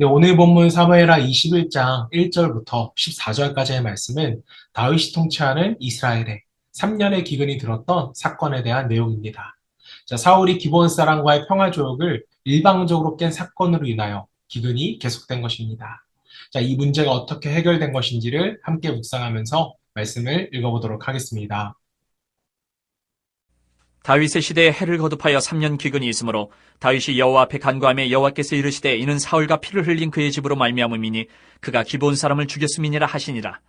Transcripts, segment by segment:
네, 오늘 본문 사무엘하 21장 1절부터 14절까지의 말씀은 다윗이 통치하는 이스라엘에 3년의 기근이 들었던 사건에 대한 내용입니다. 자, 사울이 기브온 사람과의 평화 조약을 일방적으로 깬 사건으로 인하여 기근이 계속된 것입니다. 자, 이 문제가 어떻게 해결된 것인지를 함께 묵상하면서 말씀을 읽어보도록 하겠습니다. 다윗의 시대에 해를 거듭하여 3년 기근이 있으므로 다윗이 여호와 앞에 간구하며 여호와께서 이르시되 이는 사울과 피를 흘린 그의 집으로 말미암음이니 그가 기브온 사람을 죽였음이니라 하시니라.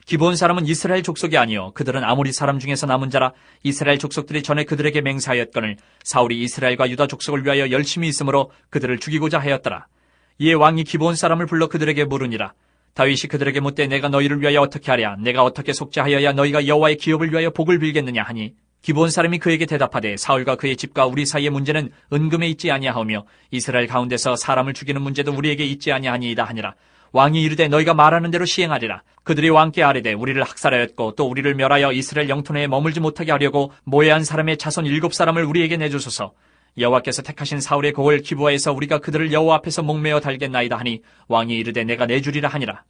기브온 사람은 이스라엘 족속이 아니요 그들은 아모리 사람 중에서 남은 자라. 이스라엘 족속들이 전에 그들에게 맹세하였거늘 사울이 이스라엘과 유다 족속을 위하여 열심히 있으므로 그들을 죽이고자 하였더라. 이에 왕이 기브온 사람을 불러 그들에게 물으니라. 다윗이 그들에게 묻되 내가 너희를 위하여 어떻게 하랴? 내가 어떻게 속죄하여야 너희가 여호와의 기업을 위하여 복을 빌겠느냐 하니 기브온 사람이 그에게 대답하되 사울과 그의 집과 우리 사이의 문제는 은금에 있지 아니하오며 이스라엘 가운데서 사람을 죽이는 문제도 우리에게 있지 아니하니이다 하니라. 왕이 이르되 너희가 말하는 대로 시행하리라. 그들이 왕께 아뢰되 우리를 학살하였고 또 우리를 멸하여 이스라엘 영토 내에 머물지 못하게 하려고 모해한 사람의 자손 7사람을 우리에게 내주소서. 여호와께서 택하신 사울의 고을 기브아에서 우리가 그들을 여호와 앞에서 목매어 달겠나이다 하니 왕이 이르되 내가 내주리라 하니라.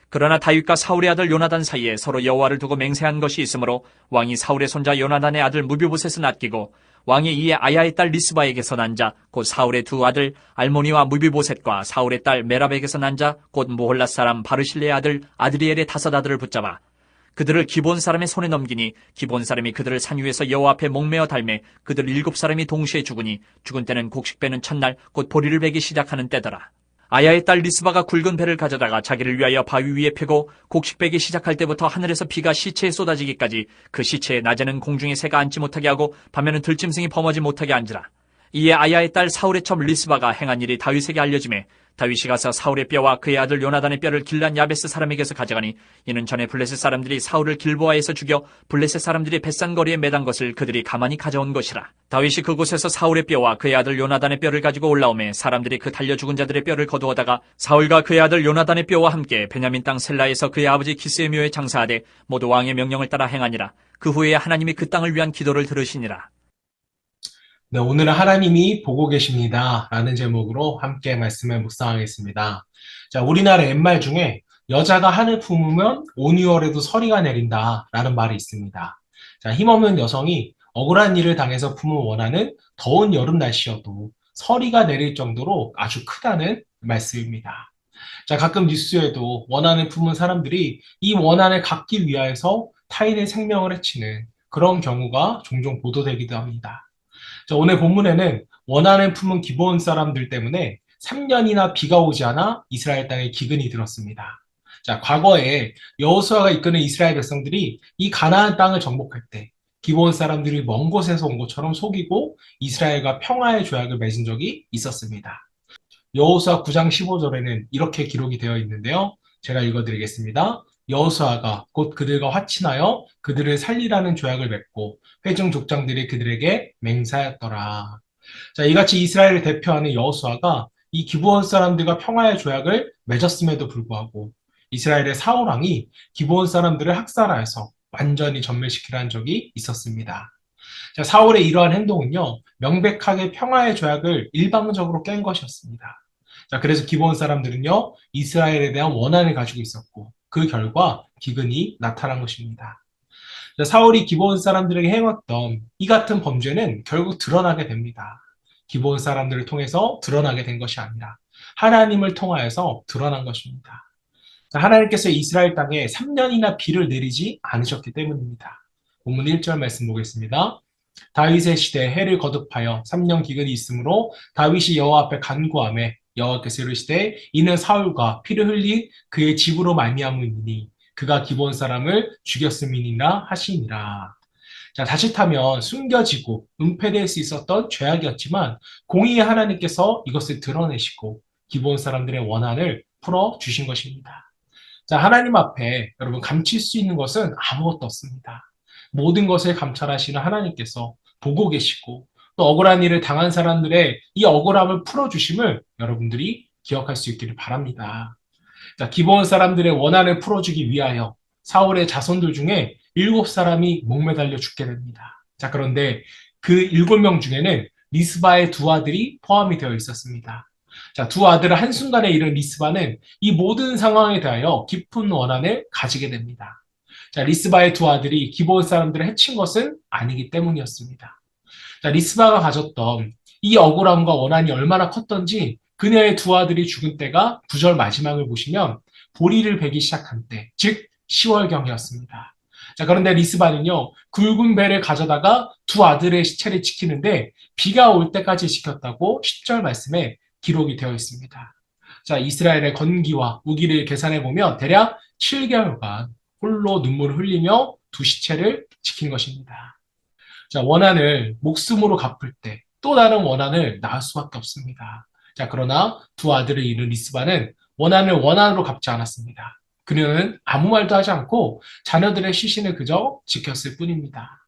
그러나 다윗과 사울의 아들 요나단 사이에 서로 여호와를 두고 맹세한 것이 있으므로 왕이 사울의 손자 요나단의 아들 무비보셋을 낫기고 왕이 이에 아야의 딸 리스바에게서 난 자 곧 사울의 두 아들 알모니와 무비보셋과 사울의 딸 메랍에게서 난 자 곧 모홀랏 사람 바르실레의 아들 아드리엘의 5 아들을 붙잡아 그들을 기브온 사람의 손에 넘기니 기브온 사람이 그들을 산 위에서 여호와 앞에 목매어 달매 그들 7사람이 동시에 죽으니 죽은 때는 곡식 베는 첫날 곧 보리를 베기 시작하는 때더라. 아야의 딸 리스바가 굵은 배를 가져다가 자기를 위하여 바위 위에 펴고 곡식 베기 시작할 때부터 하늘에서 비가 시체에 쏟아지기까지 그 시체에 낮에는 공중에 새가 앉지 못하게 하고 밤에는 들짐승이 범하지 못하게 앉으라. 이에 아야의 딸 사울의 첩 리스바가 행한 일이 다윗에게 알려지매 다윗이 가서 사울의 뼈와 그의 아들 요나단의 뼈를 길란 야베스 사람에게서 가져가니 이는 전에 블레셋 사람들이 사울을 길보아에서 죽여 블레셋 사람들이 벳산거리에 매단 것을 그들이 가만히 가져온 것이라. 다윗이 그곳에서 사울의 뼈와 그의 아들 요나단의 뼈를 가지고 올라오매 사람들이 그 달려 죽은 자들의 뼈를 거두어다가 사울과 그의 아들 요나단의 뼈와 함께 베냐민 땅 셀라에서 그의 아버지 기스의 묘에 장사하되 모두 왕의 명령을 따라 행하니라. 그 후에 하나님이 그 땅을 위한 기도를 들으시니라. 네, 오늘은 하나님이 보고 계십니다. 라는 제목으로 함께 말씀을 묵상하겠습니다. 자, 우리나라 옛말 중에 여자가 한을 품으면 온유월에도 서리가 내린다 라는 말이 있습니다. 자, 힘없는 여성이 억울한 일을 당해서 품은 원한은 더운 여름 날씨여도 서리가 내릴 정도로 아주 크다는 말씀입니다. 자, 가끔 뉴스에도 원한을 품은 사람들이 이 원한을 갖기 위하여서 타인의 생명을 해치는 그런 경우가 종종 보도되기도 합니다. 자, 오늘 본문에는 원한을 품은 기브온 사람들 때문에 3년이나 비가 오지 않아 이스라엘 땅에 기근이 들었습니다. 자, 과거에 여호수아가 이끄는 이스라엘 백성들이 이 가나안 땅을 정복할 때 기브온 사람들이 먼 곳에서 온 것처럼 속이고 이스라엘과 평화의 조약을 맺은 적이 있었습니다. 여호수아 9장 15절에는 이렇게 기록이 되어 있는데요. 제가 읽어드리겠습니다. 여호수아가 곧 그들과 화친하여 그들을 살리라는 조약을 맺고 회중 족장들이 그들에게 맹세하였더라. 자, 이같이 이스라엘을 대표하는 여호수아가 이 기브온 사람들과 평화의 조약을 맺었음에도 불구하고 이스라엘의 사울 왕이 기브온 사람들을 학살하여서 완전히 전멸시키라는 적이 있었습니다. 자, 사울의 이러한 행동은요, 명백하게 평화의 조약을 일방적으로 깬 것이었습니다. 자, 그래서 기브온 사람들은요, 이스라엘에 대한 원한을 가지고 있었고, 그 결과 기근이 나타난 것입니다. 자, 사울이 기브온 사람들에게 행했던 이 같은 범죄는 결국 드러나게 됩니다. 기브온 사람들을 통해서 드러나게 된 것이 아니라 하나님을 통하여서 드러난 것입니다. 자, 하나님께서 이스라엘 땅에 3년이나 비를 내리지 않으셨기 때문입니다. 본문 1절 말씀 보겠습니다. 다윗의 시대에 해를 거듭하여 3년 기근이 있으므로 다윗이 여호와 앞에 간구하며 여호와께서 이르시되 이는 사울과 피를 흘린 그의 집으로 말미암음이니 그가 기브온 사람을 죽였음이니라 하시니라. 자, 자칫하면 숨겨지고 은폐될 수 있었던 죄악이었지만 공의의 하나님께서 이것을 드러내시고 기브온 사람들의 원한을 풀어 주신 것입니다. 자, 하나님 앞에 여러분 감출 수 있는 것은 아무것도 없습니다. 모든 것을 감찰하시는 하나님께서 보고 계시고 또 억울한 일을 당한 사람들의 이 억울함을 풀어주심을 여러분들이 기억할 수 있기를 바랍니다. 자, 기브온 사람들의 원한을 풀어주기 위하여 사울의 자손들 중에 7사람이 목매달려 죽게 됩니다. 자, 그런데 그 7명 중에는 리스바의 두 아들이 포함이 되어 있었습니다. 자, 두 아들을 한순간에 잃은 리스바는 이 모든 상황에 대하여 깊은 원한을 가지게 됩니다. 자, 리스바의 두 아들이 기브온 사람들을 해친 것은 아니기 때문이었습니다. 자, 리스바가 가졌던 이 억울함과 원한이 얼마나 컸던지 그녀의 두 아들이 죽은 때가 9절 마지막을 보시면 보리를 베기 시작한 때, 즉 10월경이었습니다. 자, 그런데 리스바는요, 굵은 배를 가져다가 두 아들의 시체를 지키는데 비가 올 때까지 지켰다고 10절 말씀에 기록이 되어 있습니다. 자, 이스라엘의 건기와 우기를 계산해 보면 대략 7개월간 홀로 눈물을 흘리며 두 시체를 지킨 것입니다. 자, 원한을 목숨으로 갚을 때 또 다른 원한을 낳을 수밖에 없습니다. 자, 그러나 두 아들을 잃은 리스바는 원한을 원한으로 갚지 않았습니다. 그녀는 아무 말도 하지 않고 자녀들의 시신을 그저 지켰을 뿐입니다.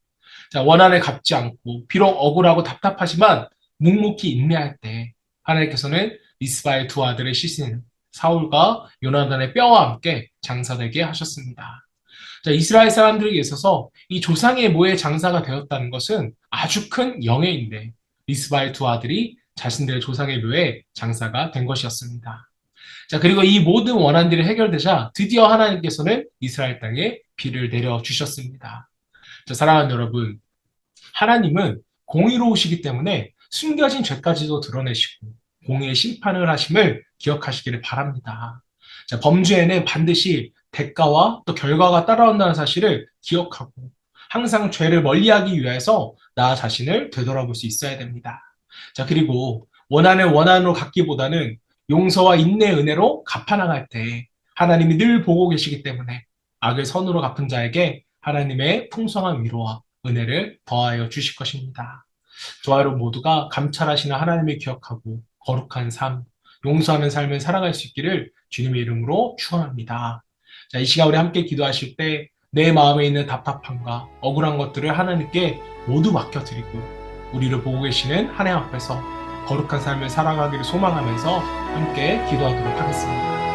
자, 원한을 갚지 않고 비록 억울하고 답답하지만 묵묵히 인내할 때 하나님께서는 리스바의 두 아들의 시신 사울과 요나단의 뼈와 함께 장사되게 하셨습니다. 자, 이스라엘 사람들에게 있어서 이 조상의 모의 장사가 되었다는 것은 아주 큰 영예인데 리스바의 두 아들이 자신들의 조상의 묘에 장사가 된 것이었습니다. 자, 그리고 이 모든 원한들이 해결되자 드디어 하나님께서는 이스라엘 땅에 비를 내려주셨습니다. 자, 사랑하는 여러분, 하나님은 공의로우시기 때문에 숨겨진 죄까지도 드러내시고 공의의 심판을 하심을 기억하시기를 바랍니다. 자, 범죄에는 반드시 대가와 또 결과가 따라온다는 사실을 기억하고 항상 죄를 멀리하기 위해서 나 자신을 되돌아볼 수 있어야 됩니다. 자, 그리고 원한을 원한으로 갚기보다는 용서와 인내의 은혜로 갚아나갈 때 하나님이 늘 보고 계시기 때문에 악을 선으로 갚은 자에게 하나님의 풍성한 위로와 은혜를 더하여 주실 것입니다. 저와 여러분 모두가 감찰하시는 하나님을 기억하고 거룩한 삶, 용서하는 삶을 살아갈 수 있기를 주님의 이름으로 축원합니다. 자, 이 시간 우리 함께 기도하실 때 내 마음에 있는 답답함과 억울한 것들을 하나님께 모두 맡겨드리고 우리를 보고 계시는 하나님 앞에서 거룩한 삶을 살아가기를 소망하면서 함께 기도하도록 하겠습니다.